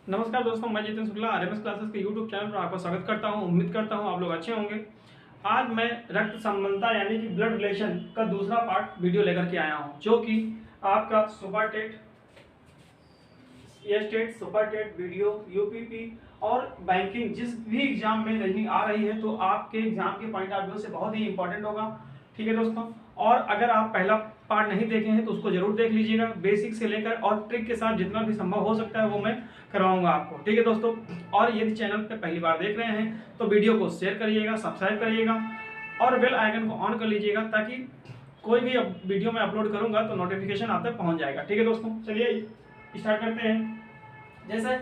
नमस्कार दोस्तों, मैं जितेंद्र शुक्ला आरएमएस क्लासेस के यूट्यूब चैनल पर आपका स्वागत करता हूं। उम्मीद करता हूं आप लोग अच्छे होंगे। आज मैं रक्त संबंधता यानी कि ब्लड रिलेशन का दूसरा पार्ट वीडियो लेकर के आया हूं, जो कि आपका super TET, TET, super TET, video, UPP और बैंकिंग जिस भी एग्जाम में नहीं आ रही है तो आपके एग्जाम के पॉइंट ऑफ व्यू से बहुत ही इंपॉर्टेंट होगा। ठीक है दोस्तों, और अगर आप पहला पार्ट नहीं देखे हैं तो उसको जरूर देख लीजिएगा। बेसिक से लेकर और ट्रिक के साथ जितना भी संभव हो सकता है वो मैं करवाऊंगा आपको। ठीक है दोस्तों, और यदि चैनल पे पहली बार देख रहे हैं तो वीडियो को शेयर करिएगा, सब्सक्राइब करिएगा और बेल आइकन को ऑन कर लीजिएगा, ताकि कोई भी वीडियो मैं अपलोड करूंगा तो नोटिफिकेशन आप तक पहुंच जाएगा। ठीक है दोस्तों, चलिए स्टार्ट करते हैं। जैसे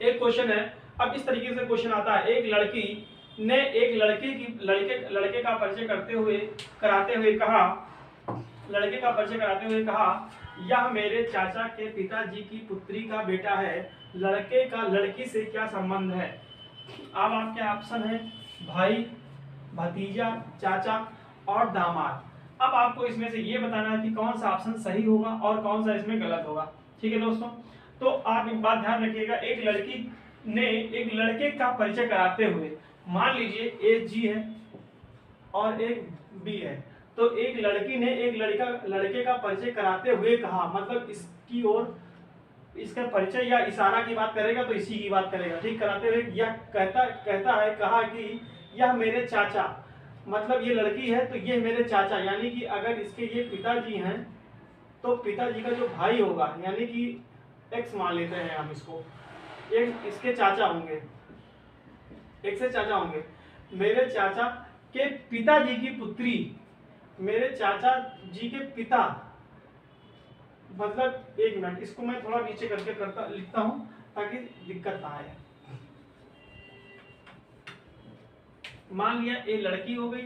एक क्वेश्चन है, अब इस तरीके से क्वेश्चन आता है। एक लड़की ने एक लड़के का परिचय कराते हुए कहा, यह मेरे चाचा के पिताजी की पुत्री का बेटा है। लड़के का लड़की से क्या संबंध है? अब आपके ऑप्शन है भाई, भतीजा, चाचा और दामाद। अब आपको इसमें से ये बताना है कि कौन सा ऑप्शन सही होगा और कौन सा इसमें गलत होगा। ठीक है दोस्तों, तो आप एक बात ध्यान रखिएगा। एक लड़की ने एक लड़के का परिचय कराते हुए, मान लीजिए एक जी है और एक बी है, तो एक लड़की ने एक लड़के का परिचय कराते हुए कहा, मतलब इसकी ओर इसका परिचय या इशारा की बात करेगा तो इसी की बात करेगा। ठीक, कराते हुए यह कहा कि यह मेरे चाचा, मतलब ये लड़की है तो ये मेरे चाचा, यानी कि अगर इसके ये पिताजी हैं तो पिताजी का जो भाई होगा, यानी कि एक्स मान लेते हैं हम इसको, एक इसके चाचा होंगे, एक से चाचा होंगे। मेरे चाचा के पिताजी की पुत्री, मेरे चाचा जी के पिता, मतलब एक मिनट, इसको मैं थोड़ा नीचे करके लिखता हूं ताकि दिक्कत ना आए। मान लिया ये लड़की हो गई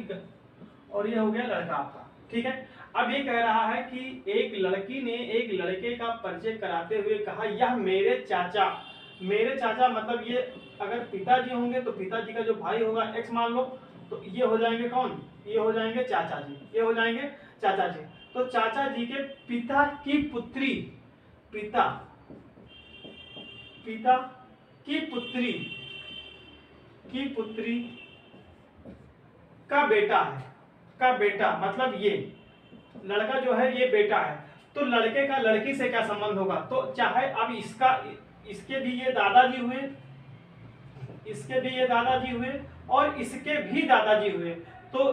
और ये हो गया लड़का आपका। ठीक है, अब ये कह रहा है कि एक लड़की ने एक लड़के का परिचय कराते हुए कहा, यह मेरे चाचा मतलब ये अगर पिताजी होंगे तो पिताजी का जो भाई होगा एक्स मान लो, तो ये हो जाएंगे कौन? ये हो जाएंगे चाचा जी, ये हो जाएंगे चाचा जी। तो चाचा जी के पिता की पुत्री, पिता की पुत्री का बेटा मतलब ये लड़का जो है ये बेटा है, तो लड़के का लड़की से क्या संबंध होगा? तो चाहे अब इसके भी ये दादाजी हुए, इसके भी ये दादाजी हुए और इसके भी दादाजी हुए, तो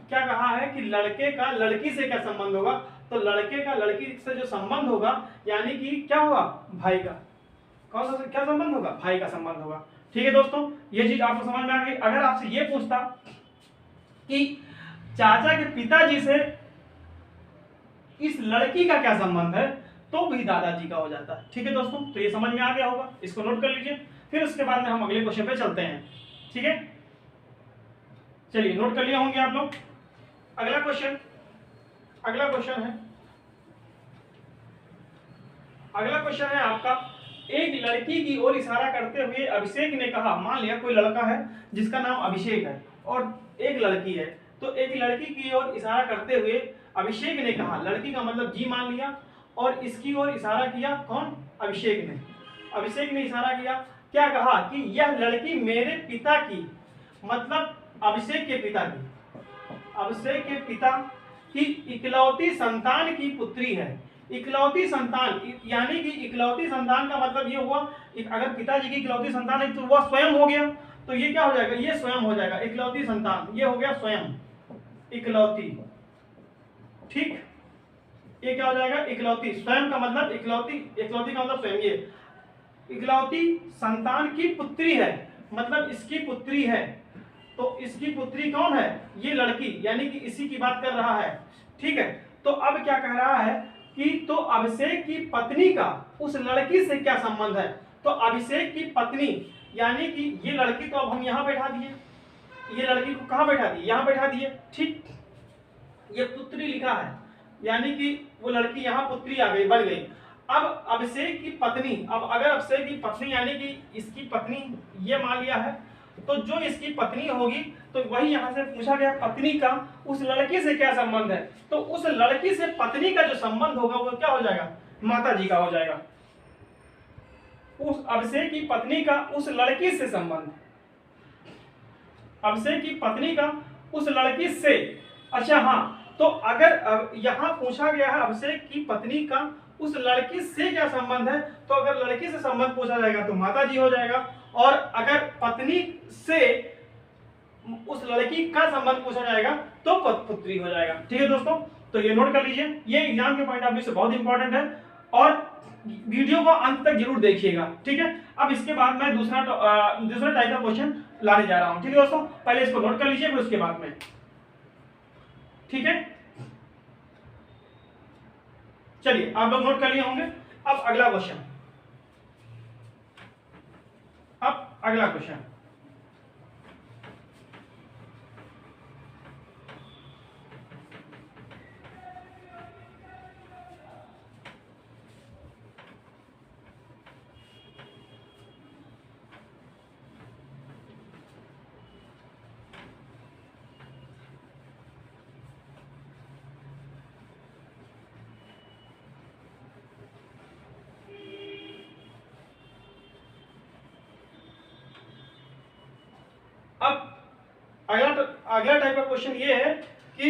क्या कहा है कि लड़के का लड़की से क्या संबंध होगा? तो लड़के का लड़की से जो संबंध होगा, यानी कि क्या होगा? भाई का। कौन सा क्या संबंध होगा? भाई का संबंध होगा। ठीक है दोस्तों, ये चीज आपको समझ में आ गई। अगर आपसे ये पूछता कि चाचा के पिताजी से इस लड़की का क्या संबंध है, तो भी दादाजी का हो जाता है। ठीक है दोस्तों, तो ये समझ में आ गया होगा, इसको नोट कर लीजिए। फिर उसके बाद में हम अगले क्वेश्चन पे चलते हैं। ठीक है, चलिए नोट कर लिए होंगे आप लोग। अगला क्वेश्चन है आपका, एक लड़की की ओर इशारा करते हुए अभिषेक ने कहा, मान लिया कोई लड़का है जिसका नाम अभिषेक है और एक लड़की है, तो एक लड़की की ओर इशारा करते हुए अभिषेक ने कहा, लड़की का मतलब जी मान लिया और इसकी ओर इशारा किया कौन? अभिषेक ने इशारा किया, क्या कहा कि यह लड़की मेरे पिता की, मतलब अभिषेक के पिता की इकलौती संतान की पुत्री है। इकलौती संतान यानी कि इकलौती संतान का मतलब ये हुआ, अगर पिताजी की इकलौती संतान है तो वह स्वयं हो गया, तो ये क्या हो जाएगा? ये स्वयं हो जाएगा। इकलौती संतान ये हो गया स्वयं, इकलौती। ठीक, ये क्या हो जाएगा? इकलौती। स्वयं का मतलब इकलौती का मतलब स्वयं। ये इकलौती संतान की पुत्री है, मतलब इसकी पुत्री है, तो इसकी पुत्री कौन है? ये लड़की, यानी कि इसी की बात कर रहा है। ठीक है, तो अब क्या कह रहा है कि तो अभिषेक की पत्नी का उस लड़की से क्या संबंध है? तो अभिषेक की पत्नी यानी कि ये लड़की, तो अब हम यहाँ बैठा दिए, ये लड़की को कहाँ बैठा दिए? यहाँ बैठा दिए। ठीक, ये पुत्री लिखा है, यानी कि वो लड़की यहाँ पुत्री आ गई, बढ़ गई। अब अभिषेक की पत्नी, अब अगर अभिषेक की पत्नी यानी कि इसकी पत्नी ये मान लिया है, तो जो इसकी पत्नी होगी, तो वही यहाँ से पूछा गया पत्नी का उस लड़की से क्या संबंध है, तो उस लड़की से पत्नी का जो संबंध होगा वो क्या हो जाएगा? माता जी का हो जाएगा। उस अभिषेक की पत्नी का उस लड़की से संबंध, अभिषेक की पत्नी का उस लड़की से। अच्छा हाँ, तो अगर यहाँ पूछा गया है अभिषेक की पत्नी का उस लड़की से क्या संबंध है, तो अगर लड़की से संबंध पूछा जाएगा तो माता जी हो जाएगा, और अगर पत्नी से उस लड़की का संबंध पूछा जाएगा तो पुत्री हो जाएगा। ठीक है दोस्तों, तो ये नोट कर लीजिए, ये एग्जाम के पॉइंट ऑफ व्यू से बहुत इंपॉर्टेंट है, और वीडियो को अंत तक जरूर देखिएगा। ठीक है, अब इसके बाद मैं दूसरा टाइप का क्वेश्चन लाने जा रहा हूं। ठीक है दोस्तों, पहले इसको नोट कर लीजिए, फिर उसके बाद में। ठीक है, चलिए आप लोग नोट कर लिए होंगे। अब अगला क्वेश्चन, अब अगला क्वेश्चन, अब अगला टाइप का क्वेश्चन ये है कि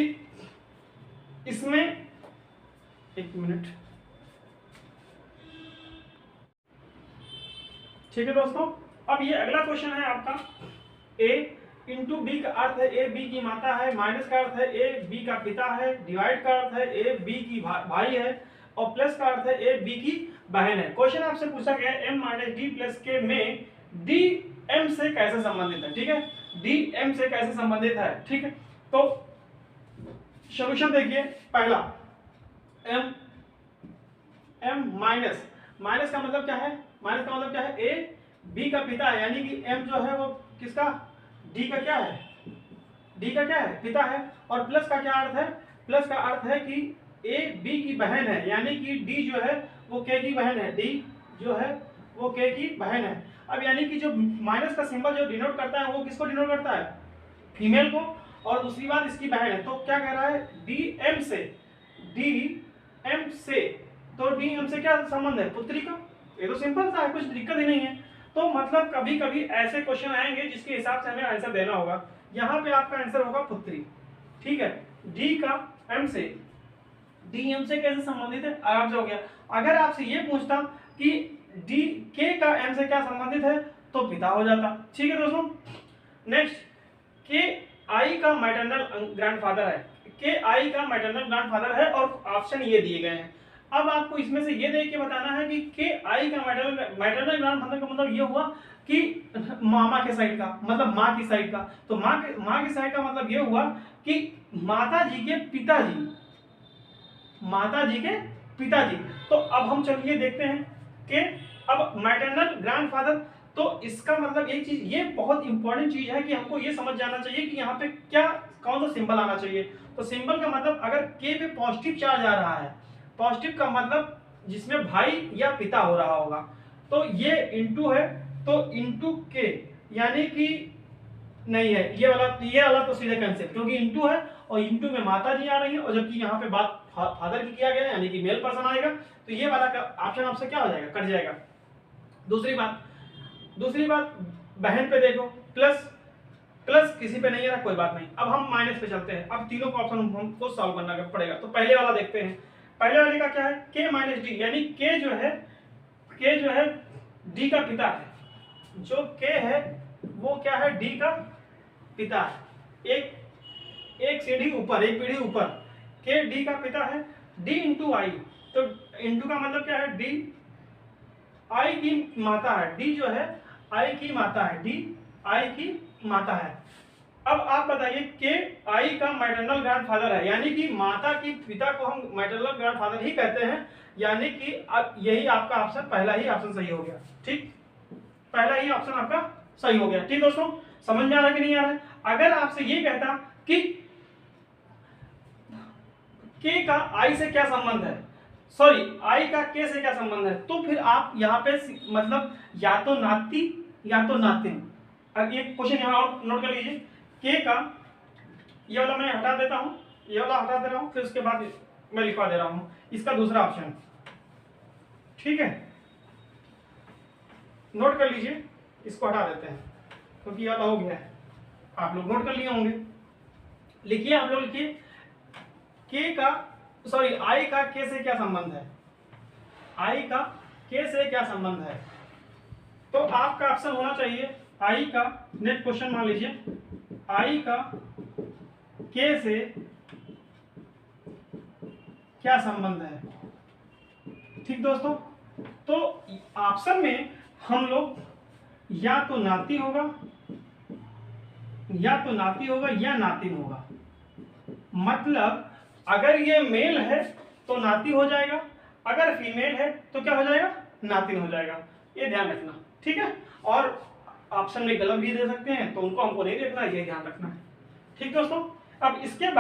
इसमें, एक मिनट, ठीक है दोस्तों, अब ये अगला क्वेश्चन है आपका, a इंटू बी का अर्थ है ए बी की माता है, माइनस का अर्थ है ए बी का पिता है, डिवाइड का अर्थ है ए बी की भाई है, और प्लस का अर्थ है ए बी की बहन है। क्वेश्चन आपसे पूछा गया m माइनस डी प्लस के में डी एम से कैसे संबंधित है। ठीक है, डी एम से कैसे संबंधित है। ठीक है, तो सॉल्यूशन देखिए, पहला m माइनस का मतलब क्या है, माइनस का मतलब क्या है, ए बी का पिता है, यानी कि m जो है वो किसका, d का क्या है, d का क्या है, पिता है, और प्लस का क्या अर्थ है, प्लस का अर्थ है कि a b की बहन है, यानी कि d जो है वो k की बहन है, d जो है वो k की बहन है। अब यानी कि जो माइनस का सिंबल जो डिनोट करता है वो किसको डिनोट करता है, फीमेल को, और दूसरी बात इसकी बहन है। तो क्या कह रहा है, डी एम से, तो डी एम से क्या संबंध है, पुत्री का। ये तो सिंपल सा है, कुछ दिक्कत ही नहीं है। तो मतलब कभी कभी ऐसे क्वेश्चन आएंगे जिसके हिसाब से हमें आंसर देना होगा। यहाँ पे आपका आंसर होगा पुत्री। ठीक है, डी का एम से, डी एम से कैसे संबंधित है, आराम से हो गया। अगर आपसे ये पूछता कि डी के का एम से क्या संबंधित है, तो पिता हो जाता। ठीक है दोस्तों, नेक्स्ट, के आई का मैटरनल ग्रैंडफादर है, के आई का मैटरनल ग्रैंडफादर है, और ऑप्शन ये दिए गए हैं। अब आपको इसमें से ये देख के बताना है कि के आई का मैटरनल ग्रैंडफादर का मतलब ये हुआ कि मामा के साइड का, मतलब माँ की साइड का। तो माँ की साइड का मतलब ये हुआ कि माता जी के पिताजी, माता जी के पिताजी। तो अब हम चलिए देखते हैं कि अब मैटरनल ग्रैंडफादर, तो इसका मतलब एक चीज, ये बहुत इंपॉर्टेंट चीज है कि हमको ये समझ जाना चाहिए कि यहाँ पे क्या, कौन सा सिंबल आना चाहिए। तो सिंबल का मतलब अगर के पे पॉजिटिव चार्ज आ रहा है, पॉजिटिव का मतलब जिसमें भाई या पिता हो रहा होगा, तो ये इंटू है, तो इंटू के, यानी कि नहीं है ये वाला तो सीधे कैंसिल, क्योंकि इंटू है और इंटू में माता जी आ रही है, और जबकि यहाँ पे बात फादर की किया गया है, यानी कि मेल पर्सन आएगा, तो ये वाला ऑप्शन आपसे क्या हो जाएगा, कट जाएगा। दूसरी बात बहन पे देखो, प्लस किसी पे नहीं है, कोई बात नहीं। अब हम माइनस पे चलते हैं, अब तीनों को ऑप्शन हमको सॉल्व करना पड़ेगा। तो पहले वाला देखते हैं, पहले वाले का क्या है, के माइनस डी, यानी के जो है डी का पिता है, जो के है वो क्या है, डी का पिता है। एक सीढ़ी ऊपर, एक पीढ़ी ऊपर, के डी का पिता है, डी इंटू आई, तो इंटू का मतलब क्या है, डी आई की माता है, डी जो है आई की माता है, डी आई की माता है। अब आप बताइए, के आई का मैटरनल ग्रैंडफादर है, यानी कि माता की पिता को हम मैटरनल ग्रैंडफादर ही कहते हैं, यानी कि अब यही आपका ऑप्शन, पहला ही ऑप्शन सही हो गया। ठीक, पहला ही ऑप्शन आपका सही हो गया। ठीक दोस्तों, समझ में आ रहा है कि नहीं आ रहा है। अगर आपसे ये कहता कि के का आई से क्या संबंध है, सॉरी आई का के से क्या संबंध है, तो फिर आप यहाँ पे मतलब या तो नाती या तो नातिन। अब ये क्वेश्चन यहाँ और नोट कर लीजिए, के का, ये वाला मैं हटा देता हूँ, ये वाला हटा दे रहा हूँ, फिर उसके बाद मैं लिखवा दे रहा हूँ इसका दूसरा ऑप्शन। ठीक है, नोट कर लीजिए, इसको हटा देते हैं क्योंकि यह हो गया है, आप लोग नोट कर लिए होंगे। लिखिए, आप लोग लिखिए के का सॉरी आई का के से क्या संबंध है, आई का के से क्या संबंध है। तो आपका ऑप्शन होना चाहिए आई का, नेक्स्ट क्वेश्चन मान लीजिए आई का के से क्या संबंध है। ठीक दोस्तों, तो ऑप्शन में हम लोग या तो नाती होगा या नातिन होगा। मतलब अगर ये मेल है तो नाती हो जाएगा, अगर फीमेल है तो क्या हो जाएगा, नातिन हो जाएगा। ये ध्यान रखना, ठीक है। और ऑप्शन में गलत भी दे सकते हैं तो उनको हमको नहीं देखना, ये ध्यान रखना है। ठीक दोस्तों, अब इसके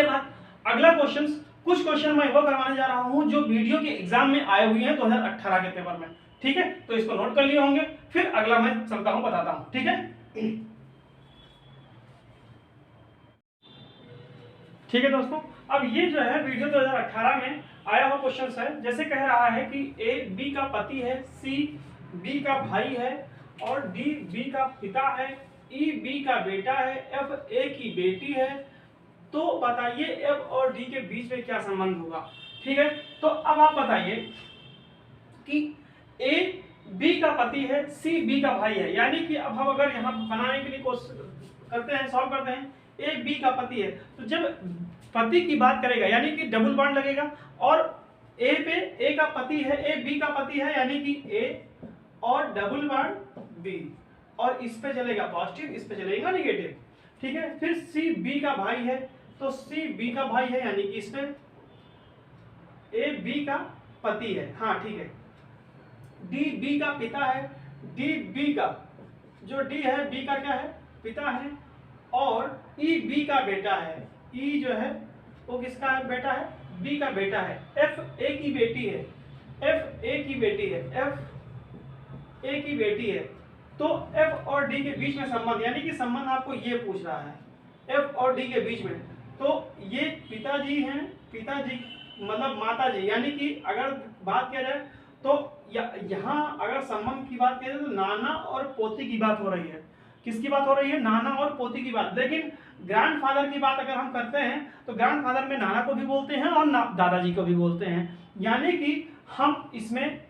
बाद अगला क्वेश्चन, कुछ क्वेश्चन मैं वो करवाने जा रहा हूं जो वीडियो के एग्जाम में आए हुए हैं 2018 के पेपर में। ठीक है, तो इसको नोट कर लिए होंगे, फिर अगला मैं चलता हूं, बताता हूं। ठीक है, ठीक है दोस्तों, अब ये जो है वीडियो 2018 में आया हुआ क्वेश्चन है। जैसे कह रहा है कि ए बी का पति है, सी बी का भाई है और डी बी का पिता है, ई बी का बेटा है, एफ ए की बेटी है। तो बताइए एफ और डी के बीच में क्या संबंध होगा। ठीक है, तो अब आप बताइए कि ए बी का पति है, सी बी का भाई है, यानी कि अब हम अगर यहाँ बनाने के लिए कोशिश करते हैं, सॉल्व करते हैं, ए बी का पति है तो जब पति की बात करेगा यानी कि डबल बॉन्ड लगेगा, और ए पे ए का पति है, ए बी का पति है यानी कि ए और डबल बॉन्ड बी, और इस पे चलेगा पॉजिटिव, इस पे चलेगा नेगेटिव। ठीक है, फिर सी बी का भाई है तो सी बी का भाई है यानी कि इस पे ए बी का पति है। हाँ ठीक है, डी बी का पिता है, डी बी का जो डी है बी का क्या है, पिता है, और ई बी का बेटा है, ई जो है वो किसका है, बेटा है, बी का बेटा है, एफ ए की बेटी है, एफ ए की बेटी है, एफ ए की बेटी है। तो एफ और डी के बीच में संबंध, यानी कि संबंध आपको ये पूछ रहा है एफ और डी के बीच में, तो ये पिताजी हैं, पिताजी मतलब माता जी, यानी कि अगर बात किया जाए तो यहाँ अगर संबंध की बात किया जाए तो नाना और पोती की बात हो रही है। किसकी बात हो रही है, नाना और पोती की बात। लेकिन ग्रैंडफादर की बात अगर हम करते हैं तो ग्रैंडफादर में नाना को भी बोलते हैं और दादाजी को भी बोलते हैं, यानी कि हम इसमें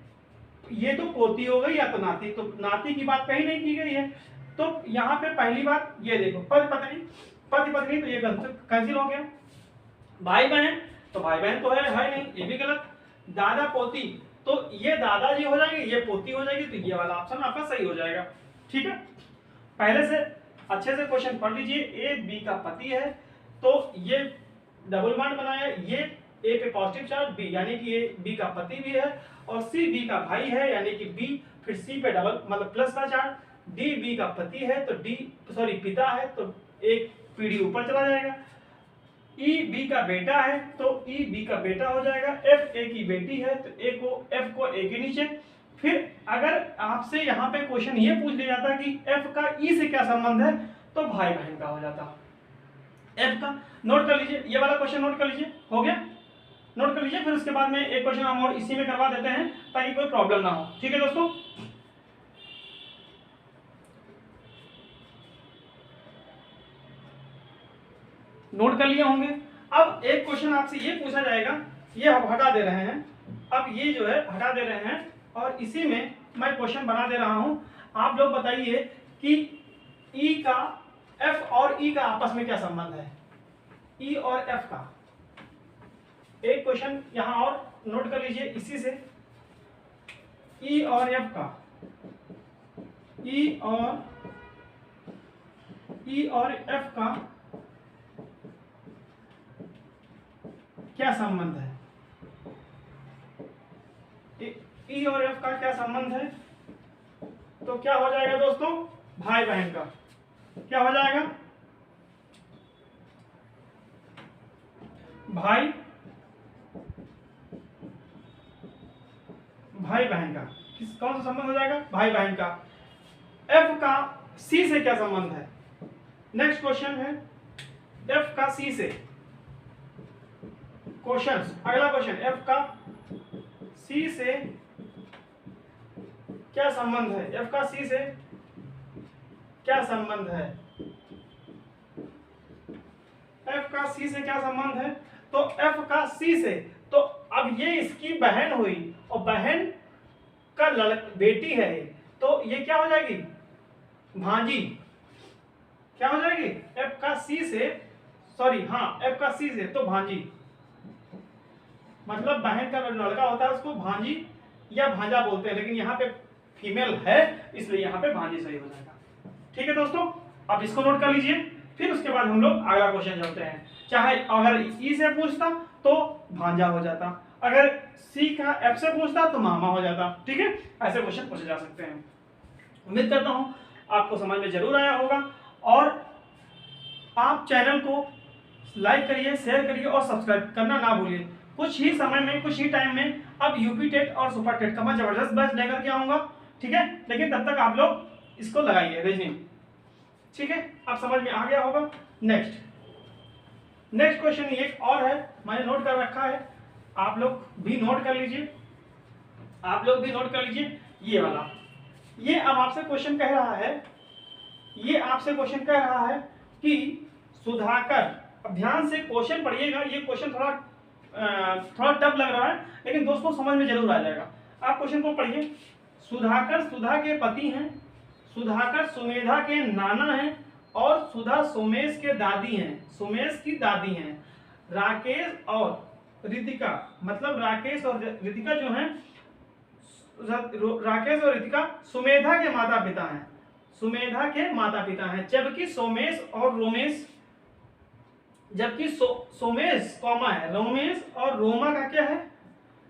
ये तो पोती हो गई या तो नाती, तो नाती की बात कहीं नहीं की गई है। तो यहाँ पे पहली बात ये देखो, पति पत्नी तो ये कैंसिल हो गया, भाई बहन तो भाई बहन तो है नहीं, ये भी गलत, दादा पोती तो ये दादाजी हो जाएंगे, ये पोती हो जाएगी, तो ये वाला ऑप्शन आपका सही हो जाएगा। ठीक है, पहले से अच्छे से क्वेश्चन पढ़ लीजिए। ए बी का पति है तो ये डबल बॉन्ड बनाया, ये ए पे पॉजिटिव चार्ज बी, यानी कि ये बी का पति भी है, और सी बी का भाई है यानी कि बी, फिर सी पे डबल मतलब प्लस का चार्ज, डी बी का पति है तो पिता है तो एक पीढ़ी ऊपर चला जाएगा, ई बी का बेटा है तो ई बी का बेटा हो जाएगा, एफ ए की बेटी है तो एफ को ए के नीचे। फिर अगर आपसे यहाँ पे क्वेश्चन ये पूछ लिया जाता कि एफ का ई से क्या संबंध है तो भाई बहन का हो जाता। एफ का नोट कर लीजिए, ये वाला क्वेश्चन नोट कर लीजिए, हो गया, नोट कर लीजिए। फिर उसके बाद में एक क्वेश्चन हम और इसी में करवा देते हैं ताकि कोई प्रॉब्लम ना हो। ठीक है दोस्तों, नोट कर लिए होंगे। अब एक क्वेश्चन आपसे ये पूछा जाएगा, ये हम हटा दे रहे हैं, अब ये जो है हटा दे रहे हैं और इसी में मैं क्वेश्चन बना दे रहा हूं। आप लोग बताइए कि ई का, एफ और ई का आपस में क्या संबंध है, ई और एफ का। एक क्वेश्चन यहां और नोट कर लीजिए इसी से, ई और एफ का, ई और एफ का क्या संबंध है, ई और एफ का क्या संबंध है। तो क्या हो जाएगा दोस्तों, भाई बहन का, क्या हो जाएगा, भाई बहन का, कौन सा संबंध हो जाएगा, भाई बहन का। एफ का सी से क्या संबंध है, नेक्स्ट क्वेश्चन है एफ का सी से, क्वेश्चन अगला क्वेश्चन, एफ का सी से क्या संबंध है, एफ का सी से क्या संबंध है, एफ का सी से क्या संबंध है, तो एफ का सी से, तो अब ये इसकी बहन हुई और बहन का बेटी है, तो ये क्या हो जाएगी, भांजी, क्या हो जाएगी, एफ का सी से, सॉरी हाँ एफ का सी से तो भांजी, मतलब बहन का लड़का होता है उसको भांजी या भांजा बोलते हैं, लेकिन यहाँ पे फीमेल है इसलिए यहाँ पे भांजी सही हो जाएगा। ठीक है दोस्तों, अब इसको नोट कर लीजिए, फिर उसके बाद हम लोग अगला क्वेश्चन चलते हैं। चाहे अगर ई से पूछता तो भांजा हो जाता, अगर सी का एफ से पूछता तो मामा हो जाता। ठीक है, ऐसे क्वेश्चन पूछे जा सकते हैं। उम्मीद करता हूं आपको समझ में जरूर आया होगा, और आप चैनल को लाइक करिए, शेयर करिए और सब्सक्राइब करना ना भूलिए। कुछ ही समय में, कुछ ही टाइम में अब यूपी टेट और सुपर टेट का मैं जबरदस्त बैच लेकर के आऊंगा। ठीक है, लेकिन तब तक आप लोग इसको लगाइए रीजनिंग। ठीक है, आप समझ में आ गया होगा। नेक्स्ट क्वेश्चन एक और है, मैंने नोट कर रखा है, आप लोग भी नोट कर लीजिए, आप लोग भी नोट कर लीजिए। ये वाला, ये अब आपसे क्वेश्चन कह रहा है, ये आपसे क्वेश्चन कह रहा है कि सुधाकर, अब ध्यान से क्वेश्चन पढ़िएगा, ये क्वेश्चन थोड़ा टफ लग रहा है लेकिन दोस्तों समझ में जरूर आ जाएगा। आप क्वेश्चन को पढ़िए। सुधाकर सुधा के पति हैं, सुधाकर सुमेधा के नाना हैं और सुधा सोमेश के दादी हैं, सोमेश की दादी हैं। राकेश और रितिका, मतलब राकेश और रितिका जो हैं, राकेश और रितिका सुमेधा के माता पिता हैं, सुमेधा के माता पिता हैं, जबकि सोमेश और रोमेश, जबकि सोमेश कॉमा है, रोमेश और रोमा का क्या है,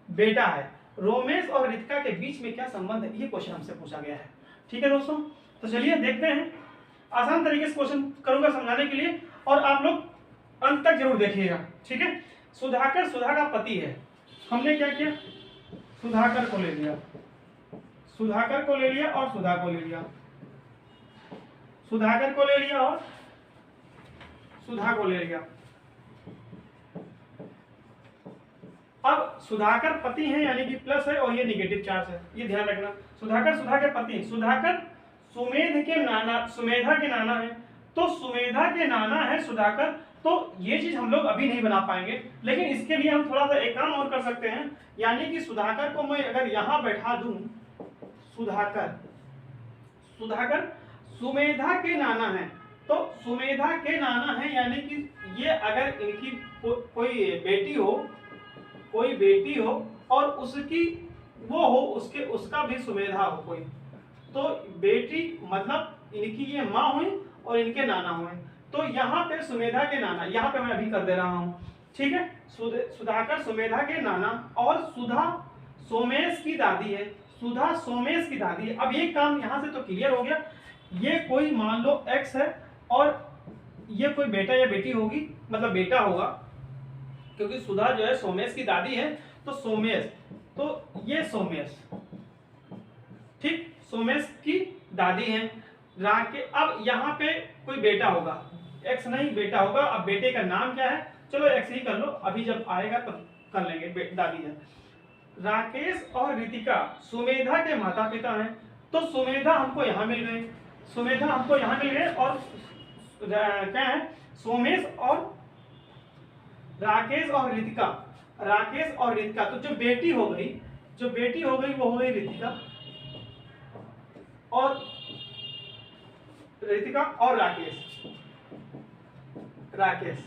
बेटा है। रोमेश और रितिका के बीच में क्या संबंध है, ये क्वेश्चन हमसे पूछा गया है। ठीक है दोस्तों, तो चलिए देखते हैं। आसान तरीके से क्वेश्चन करूंगा समझाने के लिए, और आप लोग अंत तक जरूर देखिएगा। ठीक है, सुधाकर सुधा का पति है, हमने क्या किया, सुधाकर को ले लिया, सुधाकर को ले लिया और सुधा को ले लिया, सुधाकर को ले लिया और सुधा को ले लिया। अब सुधाकर पति है यानी कि प्लस है और ये निगेटिव चार्ज है, ये ध्यान रखना। सुधाकर सुधा के पति, सुधाकर सुमेध के नाना, सुमेधा के नाना है, तो सुमेधा के नाना है सुधाकर, तो ये चीज हम लोग अभी नहीं बना पाएंगे, लेकिन इसके लिए हम थोड़ा सा एक काम और कर सकते हैं, यानी कि सुधाकर को मैं अगर यहां बैठा दूं, सुधाकर, सुधाकर सुमेधा के नाना है, तो सुमेधा के नाना है यानी कि ये अगर इनकी कोई बेटी हो, कोई बेटी हो और उसकी वो हो, उसके उसका भी सुमेधा हो कोई, तो बेटी मतलब इनकी ये माँ हुई और इनके नाना हुए, तो यहाँ पे सुमेधा के नाना, यहाँ पे मैं अभी कर दे रहा हूँ। ठीक है, सुधाकर सुमेधा के नाना और सुधा सोमेश की दादी है, सुधा सोमेश की दादी है। अब ये काम यहाँ से तो क्लियर हो गया, ये कोई मान लो एक्स है और ये कोई बेटा या बेटी होगी, मतलब बेटा होगा, क्योंकि सुधा जो है सोमेश की दादी है, तो सोमेश, तो ये सोमेश, ठीक, सोमेश की दादी है। राके, अब यहाँ पे कोई बेटा होगा, एक्स नहीं बेटा होगा, अब बेटे का नाम क्या है, चलो एक्स ही कर लो, अभी जब आएगा तब कर लेंगे, दादी है। राकेश और रितिका सुमेधा के माता पिता हैं, तो सुमेधा हमको यहाँ मिल गए, सुमेधा हमको यहाँ मिल गए, और क्या है, सोमेश और राकेश और रितिका, राकेश और रितिका, तो जो बेटी हो गई, जो बेटी हो गई वो हो गई रितिका, और रितिका और राकेश, राकेश।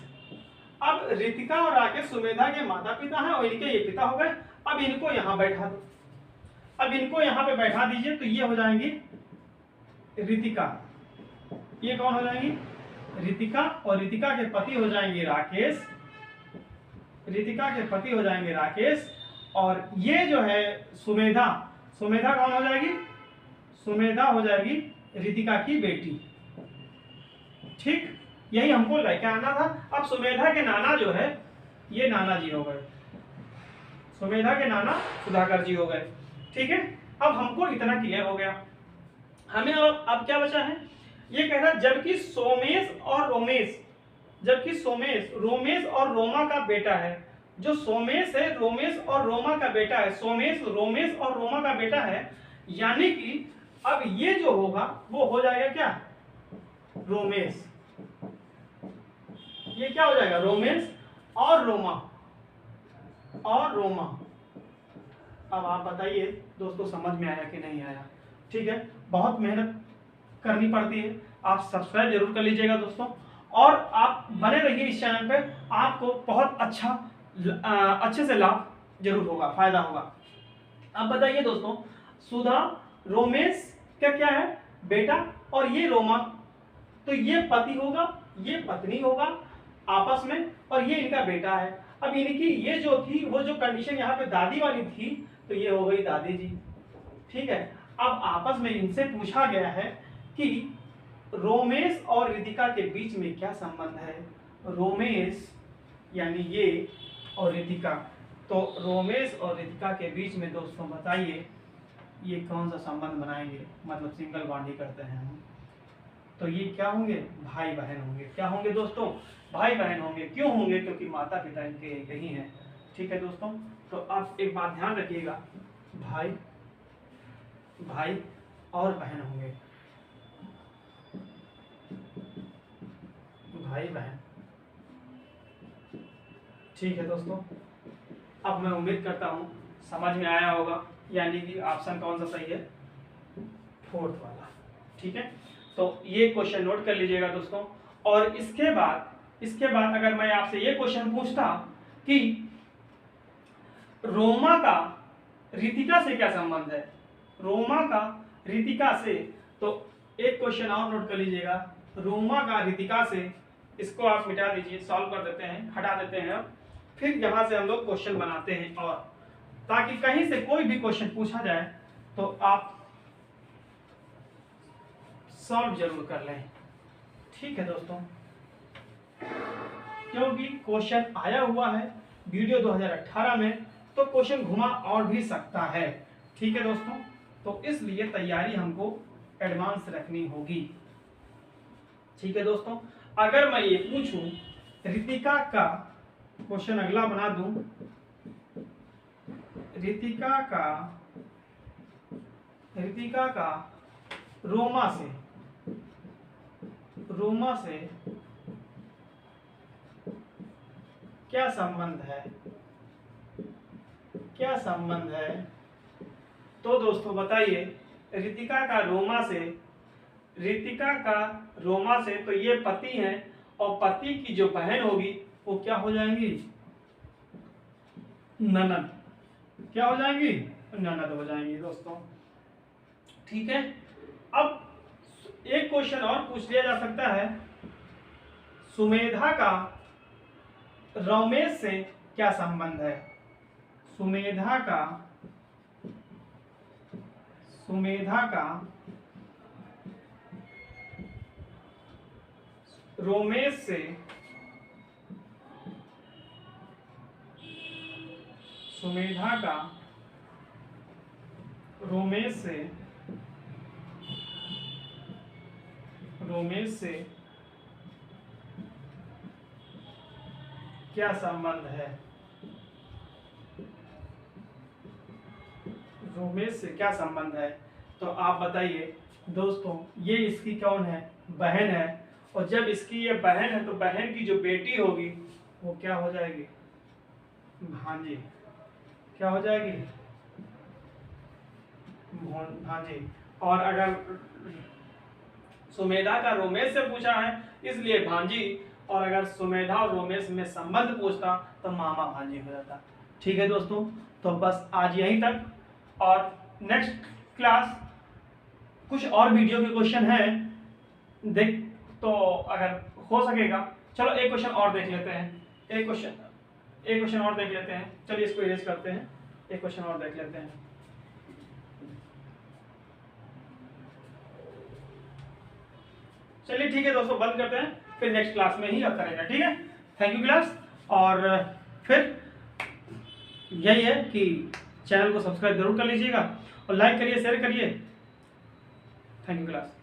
अब रितिका और राकेश सुमेधा के माता पिता हैं और इनके ये पिता हो गए। अब इनको यहां बैठा दो, अब इनको यहां पे बैठा दीजिए, तो ये हो जाएंगी रितिका, ये कौन हो जाएंगी, रितिका, और रितिका के पति हो जाएंगे राकेश, रितिका के पति हो जाएंगे राकेश, और ये जो है सुमेधा, सुमेधा कौन हो जाएगी, सुमेधा हो जाएगी रितिका की बेटी। ठीक, यही हमको लेके आना था। अब सुमेधा के नाना जो है ये नाना जी हो गए, सुमेधा के नाना सुधाकर जी हो गए। ठीक है, अब हमको इतना क्लियर हो गया। हमें अब क्या बचा है, ये कह रहा जबकि सोमेश और रोमेश, जबकि सोमेश रोमेश और रोमा का बेटा है, जो सोमेश है रोमेश और रोमा का बेटा है, सोमेश रोमेश और रोमा का बेटा है, यानी कि अब ये जो होगा वो हो जाएगा क्या, रोमेश। ये क्या हो जाएगा, रोमेश और रोमा, और रोमा। अब आप बताइए दोस्तों समझ में आया कि नहीं आया। ठीक है, बहुत मेहनत करनी पड़ती है, आप सब्सक्राइब जरूर कर लीजिएगा दोस्तों, और आप बने रहिए इस चैनल पे, आपको बहुत अच्छे से लाभ जरूर होगा, फायदा होगा। अब बताइए दोस्तों, सुधा रोमेश का क्या है, बेटा, और ये रोमा, तो ये पति होगा, ये पत्नी होगा आपस में, और ये इनका बेटा है। अब इनकी ये जो थी वो जो कंडीशन यहाँ पे दादी वाली थी, तो ये हो गई दादी जी। ठीक है, अब आपस में इनसे पूछा गया है कि रोमेश और रितिका के बीच में क्या संबंध है। रोमेश यानी ये और रितिका, तो रोमेश और रितिका के बीच में दोस्तों बताइए ये कौन सा संबंध बनाएंगे, मतलब सिंगल बॉन्ड ही करते हैं हम। तो ये क्या होंगे, भाई बहन होंगे। क्या होंगे दोस्तों, भाई बहन होंगे। क्यों होंगे, क्योंकि माता पिता इनके एक ही हैं। ठीक है दोस्तों, तो आप एक बात ध्यान रखिएगा, भाई भाई और बहन होंगे, भाई बहन। ठीक है दोस्तों, अब मैं उम्मीद करता हूँ समझ में आया होगा, यानी कि ऑप्शन कौन सा सही है, फोर्थ वाला। ठीक है, तो ये क्वेश्चन नोट कर लीजिएगा दोस्तों। और इसके बाद अगर मैं आपसे ये क्वेश्चन पूछता कि रोमा का रितिका से क्या संबंध है, रोमा का रितिका से, तो एक क्वेश्चन और नोट कर लीजिएगा, रोमा का रितिका से, इसको आप मिटा दीजिए, सॉल्व कर देते हैं, हटा देते हैं। फिर यहां से हम लोग क्वेश्चन बनाते हैं, और ताकि कहीं से कोई भी क्वेश्चन पूछा जाए तो आप सॉल्व जरूर कर लें। ठीक है दोस्तों, क्योंकि क्वेश्चन आया हुआ है वीडियो 2018 में, तो क्वेश्चन घुमा और भी सकता है। ठीक है दोस्तों, तो इसलिए तैयारी हमको एडवांस रखनी होगी। ठीक है दोस्तों, अगर मैं ये पूछूं रितिका का, क्वेश्चन अगला बना दूं, रितिका का रोमा से क्या संबंध है, क्या संबंध है। तो दोस्तों बताइए, रितिका का रोमा से तो ये पति हैं, और पति की जो बहन होगी वो क्या हो जाएंगी, ननद। क्या हो जाएंगी, ननद हो जाएंगी दोस्तों। ठीक है, अब एक क्वेश्चन और पूछ लिया जा सकता है, सुमेधा का रमेश से क्या संबंध है। सुमेधा का रोमेश से क्या संबंध है, रोमेश से क्या संबंध है। तो आप बताइए दोस्तों, ये इसकी कौन है, बहन है, और जब इसकी ये बहन है तो बहन की जो बेटी होगी वो क्या हो जाएगी, भांजी। क्या हो जाएगी, भांजी। और अगर सुमेधा का रोमेश से पूछा है इसलिए भांजी, और अगर सुमेधा और रोमेश में संबंध पूछता तो मामा भांजी हो जाता। ठीक है दोस्तों, तो बस आज यहीं तक, और नेक्स्ट क्लास कुछ और वीडियो के क्वेश्चन है देख, तो अगर हो सकेगा, चलो एक क्वेश्चन और देख लेते हैं, एक क्वेश्चन और देख लेते हैं। चलिए इसको इरेज करते हैं, एक क्वेश्चन और देख लेते हैं। चलिए ठीक है दोस्तों, बंद करते हैं, फिर नेक्स्ट क्लास में ही अब करेंगे। ठीक है, थैंक यू क्लास। और फिर यही है कि चैनल को सब्सक्राइब जरूर कर लीजिएगा, और लाइक करिए, शेयर करिए। Thank you class.